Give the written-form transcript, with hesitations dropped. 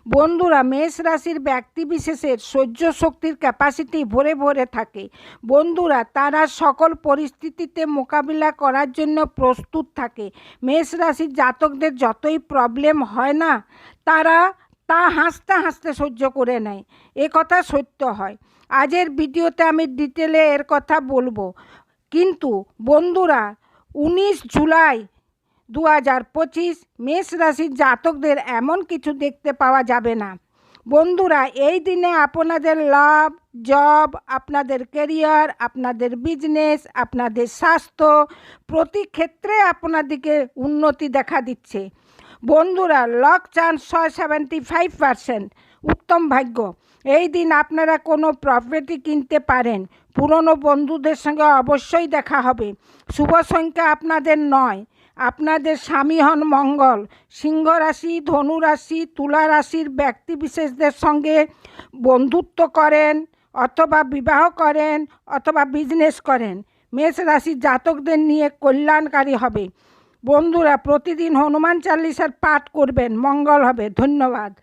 বন্ধুরা, মেষ রাশির ব্যক্তিবিশেষের সহ্য শক্তির ক্যাপাসিটি ভরে ভরে থাকে। বন্ধুরা, তারা সকল পরিস্থিতিতে মোকাবিলা করার জন্য প্রস্তুত থাকে। মেষ রাশির জাতকদের যতই প্রবলেম হয় না, তারা তা হাসতে হাসতে সহ্য করে নেয়। এ কথা সত্য হয়। আজের ভিডিওতে আমি ডিটেলে এর কথা বলবো। কিন্তু বন্ধুরা, 19 জুলাই 2025 মেষ রাশির জাতকদের এমন কিছু দেখতে পাওয়া যাবে না। বন্ধুরা, এই দিনে আপনাদের লাভ, জব, আপনাদের ক্যারিয়ার, আপনাদের বিজনেস, আপনাদের স্বাস্থ্য, প্রতি ক্ষেত্রে আপনাদেরকে উন্নতি দেখা দিচ্ছে। বন্ধুরা, লক চান্স 75%, উত্তম ভাগ্য। এই দিন আপনারা কোনো প্রপার্টি কিনতে পারেন। পুরনো বন্ধুদের সঙ্গে অবশ্যই দেখা হবে। শুভ সংখ্যা আপনাদের 9। আপনাদের স্বামী হন মঙ্গল। সিংহ রাশি, ধনু রাশি, তুলা রাশির ব্যক্তিবিশেষদের সঙ্গে বন্ধুত্ব করেন, অথবা বিবাহ করেন, অথবা বিজনেস করেন। মেষ রাশির জাতকদের নিয়ে কল্যাণকারী হবে। বন্ধুরা, প্রতিদিন হনুমান চালিসার পাঠ করবেন, মঙ্গল হবে। ধন্যবাদ।